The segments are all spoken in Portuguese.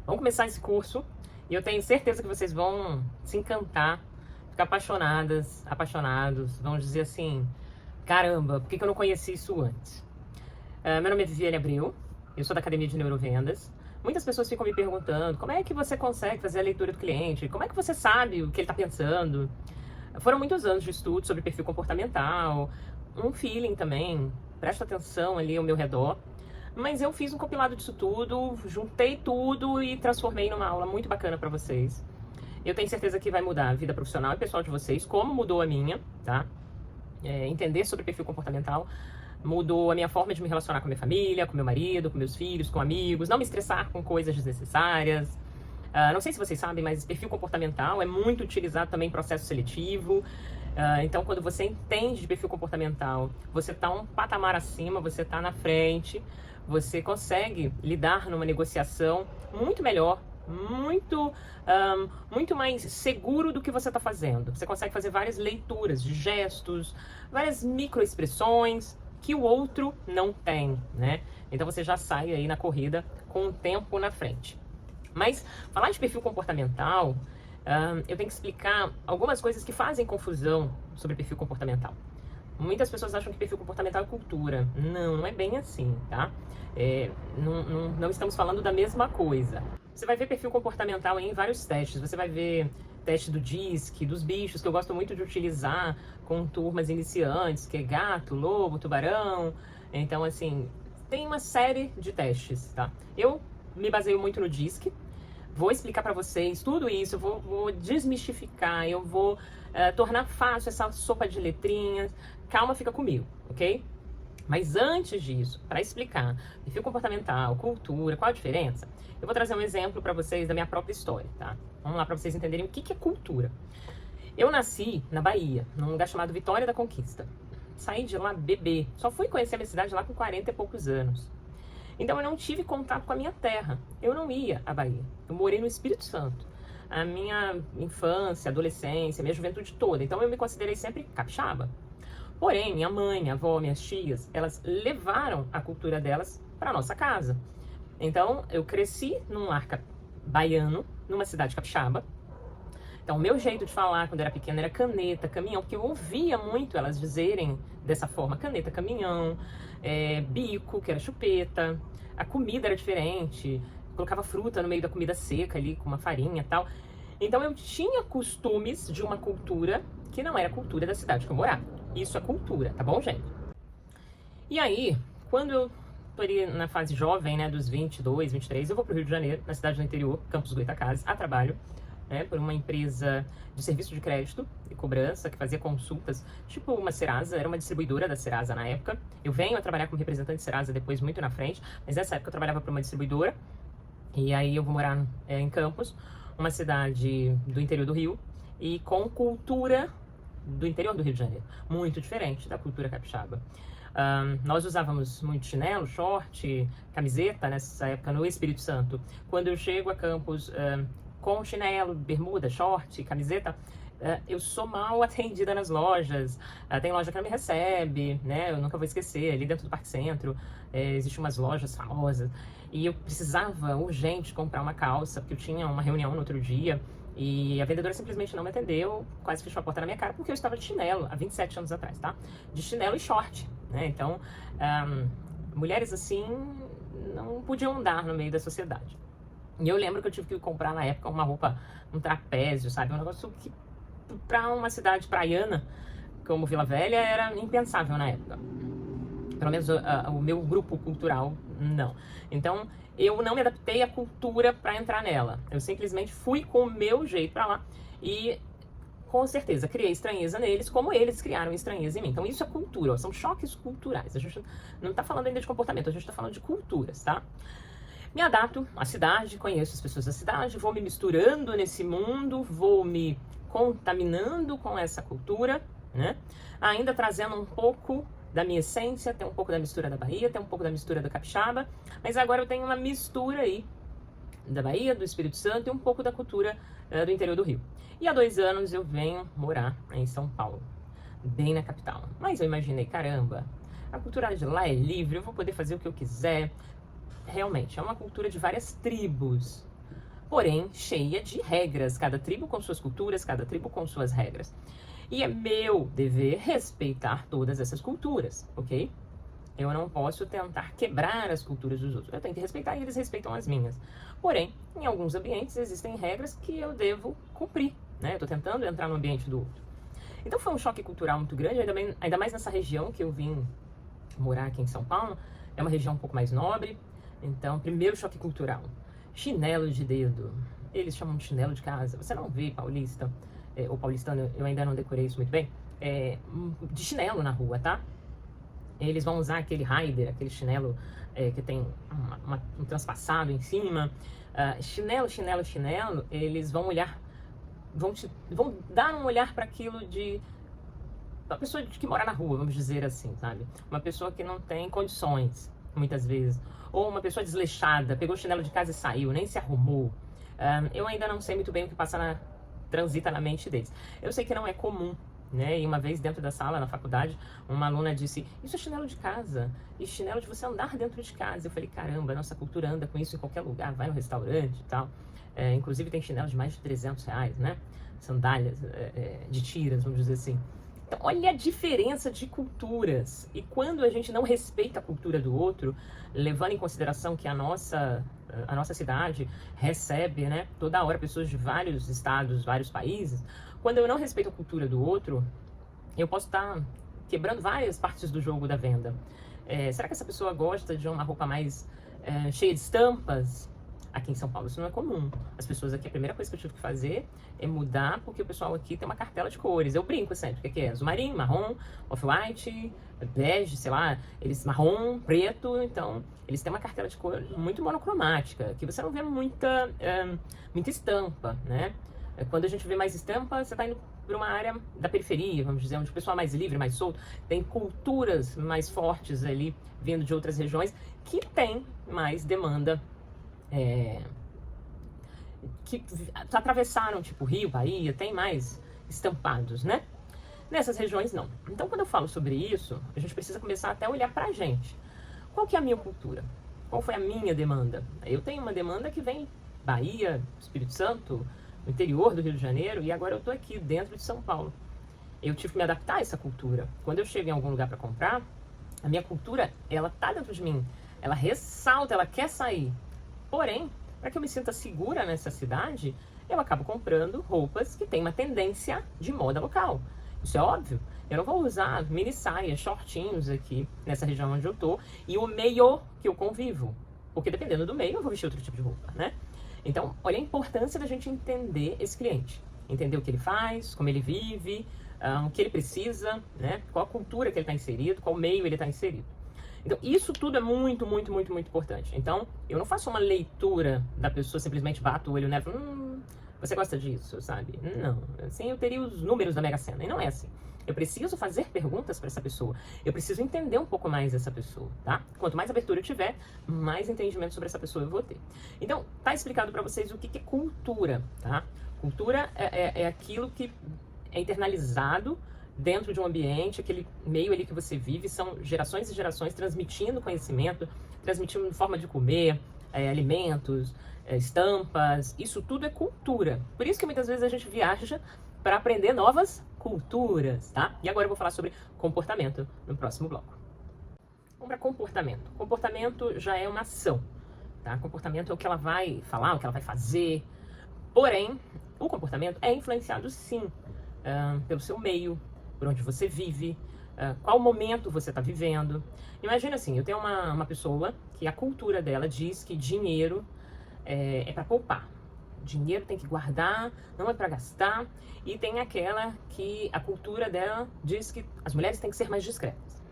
Vamos começar esse curso e eu tenho certeza que vocês vão se encantar, ficar apaixonadas, apaixonados, vão dizer assim, caramba, por que eu não conheci isso antes? Meu nome é Viviane Abreu, eu sou da Academia de Neurovendas. Muitas pessoas ficam me perguntando como é que você consegue fazer a leitura do cliente, como é que você sabe o que ele está pensando. Foram muitos anos de estudo sobre perfil comportamental, um feeling também, presta atenção ali ao meu redor. Mas eu fiz um compilado disso tudo, juntei tudo e transformei numa aula muito bacana para vocês. Eu tenho certeza que vai mudar a vida profissional e pessoal de vocês, como mudou a minha, tá? Entender sobre perfil comportamental mudou a minha forma de me relacionar com a minha família, com meu marido, com meus filhos, com amigos, não me estressar com coisas desnecessárias. Não sei se vocês sabem, mas perfil comportamental é muito utilizado também em processo seletivo. Então, quando você entende de perfil comportamental, você está um patamar acima, você está na frente, você consegue lidar numa negociação muito melhor, muito mais seguro do que você está fazendo. Você consegue fazer várias leituras de gestos, várias microexpressões que o outro não tem, né? Então você já sai aí na corrida com o tempo na frente. Mas falar de perfil comportamental, eu tenho que explicar algumas coisas que fazem confusão sobre perfil comportamental. Muitas pessoas acham que perfil comportamental é cultura. Não, não é bem assim, tá? Não estamos falando da mesma coisa. Você vai ver perfil comportamental em vários testes. Você vai ver teste do DISC, dos bichos, que eu gosto muito de utilizar com turmas iniciantes, que é gato, lobo, tubarão. Então, assim, tem uma série de testes, tá? Eu me baseio muito no DISC. Vou explicar para vocês tudo isso, vou desmistificar, eu vou tornar fácil essa sopa de letrinhas. Calma, fica comigo, ok? Mas antes disso, para explicar perfil comportamental, cultura, qual a diferença, eu vou trazer um exemplo para vocês da minha própria história, tá? Vamos lá para vocês entenderem o que é cultura. Eu nasci na Bahia, num lugar chamado Vitória da Conquista. Saí de lá bebê, só fui conhecer a minha cidade lá com 40 e poucos anos. Então eu não tive contato com a minha terra, eu não ia à Bahia, eu morei no Espírito Santo. A minha infância, adolescência, minha juventude toda, então eu me considerei sempre capixaba. Porém, minha mãe, minha avó, minhas tias, elas levaram a cultura delas para nossa casa. Então eu cresci num lar baiano, numa cidade capixaba. Então, o meu jeito de falar quando era pequena era caneta, caminhão, porque eu ouvia muito elas dizerem dessa forma, caneta, caminhão, bico, que era chupeta, a comida era diferente, colocava fruta no meio da comida seca ali, com uma farinha e tal. Então, eu tinha costumes de uma cultura que não era a cultura da cidade que eu morava. Isso é cultura, tá bom, gente? E aí, quando eu tô ali na fase jovem, né, dos 22, 23, eu vou pro Rio de Janeiro, na cidade do interior, Campos Goytacazes, a trabalho. Por uma empresa de serviço de crédito e cobrança que fazia consultas, tipo uma Serasa, era uma distribuidora da Serasa na época. Eu venho a trabalhar como representante de Serasa depois, muito na frente, mas nessa época eu trabalhava para uma distribuidora. E aí eu vou morar em Campos, uma cidade do interior do Rio, e com cultura do interior do Rio de Janeiro, muito diferente da cultura capixaba. Nós usávamos muito chinelo, short, camiseta nessa época no Espírito Santo. Quando eu chego a Campos com chinelo, bermuda, short, camiseta, eu sou mal atendida nas lojas. Tem loja que não me recebe, né? Eu nunca vou esquecer, ali dentro do Parque Centro, existem umas lojas famosas. E eu precisava urgente comprar uma calça, porque eu tinha uma reunião no outro dia. E a vendedora simplesmente não me atendeu, quase fechou a porta na minha cara, porque eu estava de chinelo, há 27 anos atrás, tá? De chinelo e short, né? Então, mulheres assim não podiam andar no meio da sociedade. E eu lembro que eu tive que comprar na época uma roupa, um trapézio, sabe? Um negócio que pra uma cidade praiana como Vila Velha era impensável na época. Pelo menos o meu grupo cultural, não. Então, eu não me adaptei à cultura para entrar nela. Eu simplesmente fui com o meu jeito para lá e, com certeza, criei estranheza neles, como eles criaram estranheza em mim. Então, isso é cultura, ó, são choques culturais. A gente não tá falando ainda de comportamento, a gente tá falando de culturas, tá? Me adapto à cidade, conheço as pessoas da cidade, vou me misturando nesse mundo, vou me contaminando com essa cultura, né? Ainda trazendo um pouco da minha essência, tem um pouco da mistura da Bahia, tem um pouco da mistura da capixaba, mas agora eu tenho uma mistura aí da Bahia, do Espírito Santo e um pouco da cultura do interior do Rio. E há 2 anos eu venho morar em São Paulo, bem na capital. Mas eu imaginei, caramba, a cultura de lá é livre, eu vou poder fazer o que eu quiser. Realmente, é uma cultura de várias tribos. porém cheia de regras, cada tribo com suas culturas, cada tribo com suas regras. E é meu dever respeitar todas essas culturas, ok? Eu não posso tentar quebrar as culturas dos outros. Eu tenho que respeitar e eles respeitam as minhas. Porém, em alguns ambientes existem regras que eu devo cumprir, né? Eu estou tentando entrar no ambiente do outro. Então foi um choque cultural muito grande, ainda mais nessa região que eu vim morar aqui em São Paulo. É uma região um pouco mais nobre. Então, primeiro choque cultural. Chinelo de dedo. Eles chamam de chinelo de casa. Você não vê paulista, ou paulistano, eu ainda não decorei isso muito bem, de chinelo na rua, tá? Eles vão usar aquele rider, aquele chinelo que tem um transpassado em cima. Chinelo, eles vão olhar, vão dar um olhar para aquilo de uma pessoa que mora na rua, vamos dizer assim, sabe? Uma pessoa que não tem condições, muitas vezes. Ou uma pessoa desleixada, pegou o chinelo de casa e saiu, nem se arrumou. Eu ainda não sei muito bem o que transita na mente deles. Eu sei que não é comum, né? E uma vez dentro da sala, na faculdade, uma aluna disse, isso é chinelo de casa, e chinelo de você andar dentro de casa. Eu falei, caramba, a nossa cultura anda com isso em qualquer lugar, vai no restaurante e tal. Inclusive tem chinelo de mais de R$300, né? Sandálias de tiras, vamos dizer assim. Então, olha a diferença de culturas. E quando a gente não respeita a cultura do outro, levando em consideração que a nossa cidade recebe, né, toda hora pessoas de vários estados, vários países, quando eu não respeito a cultura do outro, eu posso estar quebrando várias partes do jogo da venda. Será que essa pessoa gosta de uma roupa mais cheia de estampas? Aqui em São Paulo isso não é comum. As pessoas aqui, a primeira coisa que eu tive que fazer é mudar, porque o pessoal aqui tem uma cartela de cores. Eu brinco sempre, o que é? Azul marinho, marrom, off-white, bege, sei lá, eles marrom, preto, então eles têm uma cartela de cor muito monocromática, que você não vê muita estampa, né? Quando a gente vê mais estampa, você está indo para uma área da periferia, vamos dizer, onde o pessoal é mais livre, mais solto, tem culturas mais fortes ali, vindo de outras regiões, que tem mais demanda, que atravessaram, tipo Rio, Bahia, tem mais estampados, né? Nessas regiões, não. Então, quando eu falo sobre isso, a gente precisa começar até a olhar pra gente. Qual que é a minha cultura? Qual foi a minha demanda? Eu tenho uma demanda que vem Bahia, Espírito Santo, no interior do Rio de Janeiro, e agora eu tô aqui dentro de São Paulo. Eu tive que me adaptar a essa cultura. Quando eu chego em algum lugar para comprar, a minha cultura, ela tá dentro de mim. Ela ressalta, ela quer sair. Porém, para que eu me sinta segura nessa cidade, eu acabo comprando roupas que têm uma tendência de moda local. Isso é óbvio. Eu não vou usar mini saias, shortinhos aqui nessa região onde eu tô e o meio que eu convivo. Porque dependendo do meio, eu vou vestir outro tipo de roupa, né? Então, olha a importância da gente entender esse cliente. Entender o que ele faz, como ele vive, o que ele precisa, né? Qual a cultura que ele está inserido, qual meio ele está inserido. Então, isso tudo é muito, muito, muito, muito importante. Então, eu não faço uma leitura da pessoa, simplesmente bato o olho nela e falo, você gosta disso, sabe? Não, assim eu teria os números da Mega Sena, e não é assim. Eu preciso fazer perguntas para essa pessoa, eu preciso entender um pouco mais essa pessoa, tá? Quanto mais abertura eu tiver, mais entendimento sobre essa pessoa eu vou ter. Então, tá explicado para vocês o que é cultura, tá? Cultura é aquilo que é internalizado dentro de um ambiente, aquele meio ali que você vive, são gerações e gerações transmitindo conhecimento, transmitindo forma de comer, alimentos, estampas, isso tudo é cultura. Por isso que muitas vezes a gente viaja para aprender novas culturas, tá? E agora eu vou falar sobre comportamento no próximo bloco. Vamos para comportamento. Comportamento já é uma ação, tá? Comportamento é o que ela vai falar, o que ela vai fazer. Porém, o comportamento é influenciado sim pelo seu meio, por onde você vive, qual momento você está vivendo. Imagina assim, eu tenho uma pessoa que a cultura dela diz que dinheiro é para poupar. Dinheiro tem que guardar, não é para gastar. E tem aquela que a cultura dela diz que as mulheres têm que ser mais discretas.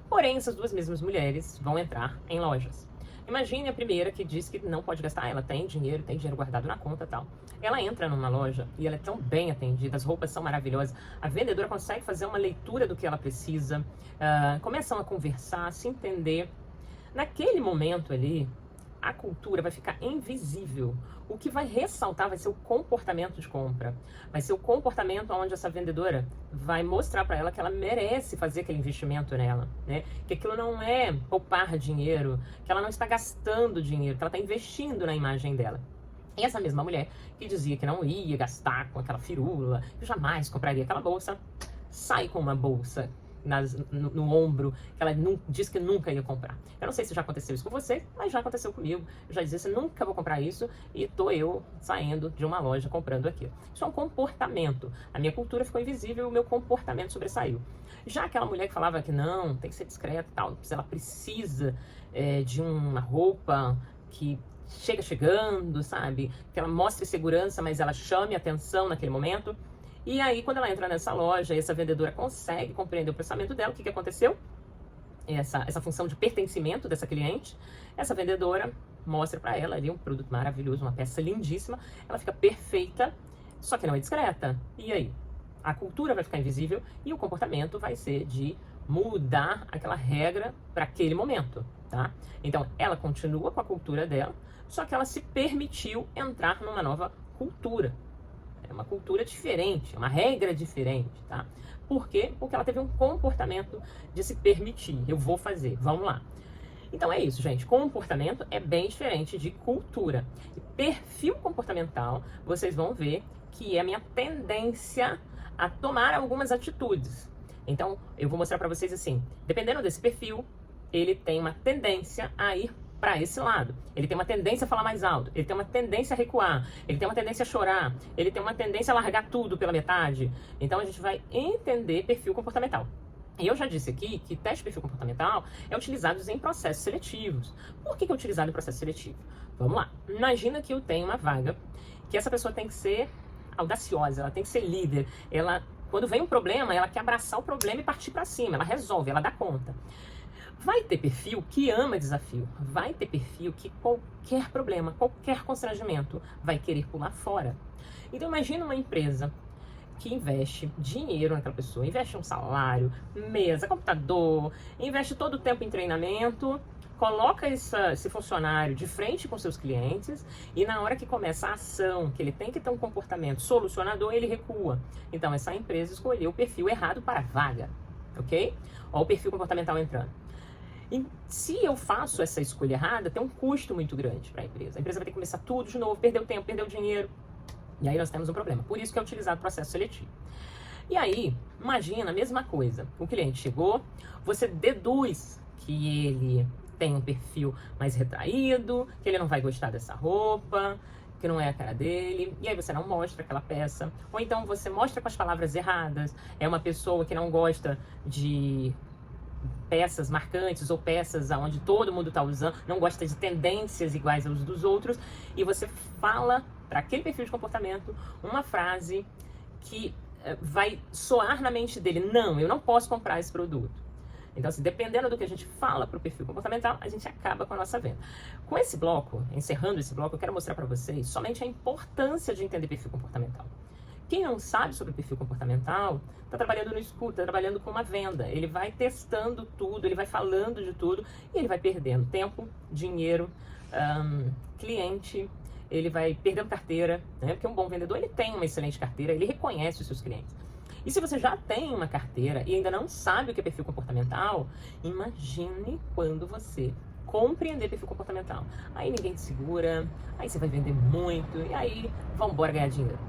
Porém, essas duas mesmas mulheres vão entrar em lojas. Imagine a primeira que diz que não pode gastar, ela tem dinheiro guardado na conta e tal. Ela entra numa loja e ela é tão bem atendida, as roupas são maravilhosas, a vendedora consegue fazer uma leitura do que ela precisa, começam a conversar, a se entender. Naquele momento ali, a cultura vai ficar invisível. O que vai ressaltar vai ser o comportamento de compra. Vai ser o comportamento onde essa vendedora vai mostrar para ela que ela merece fazer aquele investimento nela, né? Que aquilo não é poupar dinheiro, que ela não está gastando dinheiro, que ela está investindo na imagem dela. E essa mesma mulher que dizia que não ia gastar com aquela firula, que jamais compraria aquela bolsa, sai com uma bolsa no ombro, que ela disse que nunca ia comprar. Eu não sei se já aconteceu isso com você, mas já aconteceu comigo. Eu já dizia assim, nunca vou comprar isso, e tô eu saindo de uma loja comprando aquilo. Isso é um comportamento. A minha cultura ficou invisível e o meu comportamento sobressaiu. Já aquela mulher que falava que não, tem que ser discreta e tal, ela precisa de uma roupa que chegando, sabe? Que ela mostre segurança, mas ela chame atenção naquele momento. E aí, quando ela entra nessa loja, essa vendedora consegue compreender o pensamento dela, o que aconteceu? Essa função de pertencimento dessa cliente, essa vendedora mostra para ela ali um produto maravilhoso, uma peça lindíssima, ela fica perfeita, só que não é discreta. E aí? A cultura vai ficar invisível e o comportamento vai ser de mudar aquela regra para aquele momento, tá? Então, ela continua com a cultura dela, só que ela se permitiu entrar numa nova cultura. É uma cultura diferente, uma regra diferente, tá? Por quê? Porque ela teve um comportamento de se permitir. Eu vou fazer, vamos lá. Então é isso, gente. Comportamento é bem diferente de cultura. E perfil comportamental, vocês vão ver que é a minha tendência a tomar algumas atitudes. Então, eu vou mostrar para vocês assim, dependendo desse perfil, ele tem uma tendência a ir para esse lado. Ele tem uma tendência a falar mais alto, ele tem uma tendência a recuar, ele tem uma tendência a chorar, ele tem uma tendência a largar tudo pela metade. Então a gente vai entender perfil comportamental. E eu já disse aqui que teste de perfil comportamental é utilizado em processos seletivos. Por que é utilizado em processo seletivo? Vamos lá. Imagina que eu tenho uma vaga, que essa pessoa tem que ser audaciosa, ela tem que ser líder. Ela, quando vem um problema, ela quer abraçar o problema e partir para cima. Ela resolve, ela dá conta. Vai ter perfil que ama desafio. Vai ter perfil que qualquer problema, qualquer constrangimento, vai querer pular fora. Então imagina uma empresa que investe dinheiro naquela pessoa, investe um salário, mesa, computador, investe todo o tempo em treinamento, coloca esse funcionário de frente com seus clientes e na hora que começa a ação, que ele tem que ter um comportamento solucionador, ele recua. Então essa empresa escolheu o perfil errado para a vaga, ok? Olha o perfil comportamental entrando. E se eu faço essa escolha errada, tem um custo muito grande para a empresa. A empresa vai ter que começar tudo de novo, perder o tempo, perder o dinheiro. E aí nós temos um problema. Por isso que é utilizado o processo seletivo. E aí, imagina a mesma coisa. O cliente chegou, você deduz que ele tem um perfil mais retraído, que ele não vai gostar dessa roupa, que não é a cara dele, e aí você não mostra aquela peça. Ou então você mostra com as palavras erradas. É uma pessoa que não gosta de peças marcantes ou peças onde todo mundo está usando, não gosta de tendências iguais aos dos outros, e você fala para aquele perfil de comportamento uma frase que vai soar na mente dele, não, eu não posso comprar esse produto. Então, assim, dependendo do que a gente fala para o perfil comportamental, a gente acaba com a nossa venda. Com esse bloco, encerrando esse bloco, eu quero mostrar para vocês somente a importância de entender perfil comportamental. Quem não sabe sobre perfil comportamental, está trabalhando no escuro, está trabalhando com uma venda. Ele vai testando tudo, ele vai falando de tudo e ele vai perdendo tempo, dinheiro, cliente, ele vai perdendo carteira, né? Porque um bom vendedor, ele tem uma excelente carteira, ele reconhece os seus clientes. E se você já tem uma carteira e ainda não sabe o que é perfil comportamental, imagine quando você compreender perfil comportamental. Aí ninguém te segura, aí você vai vender muito, e aí vamos embora ganhar dinheiro.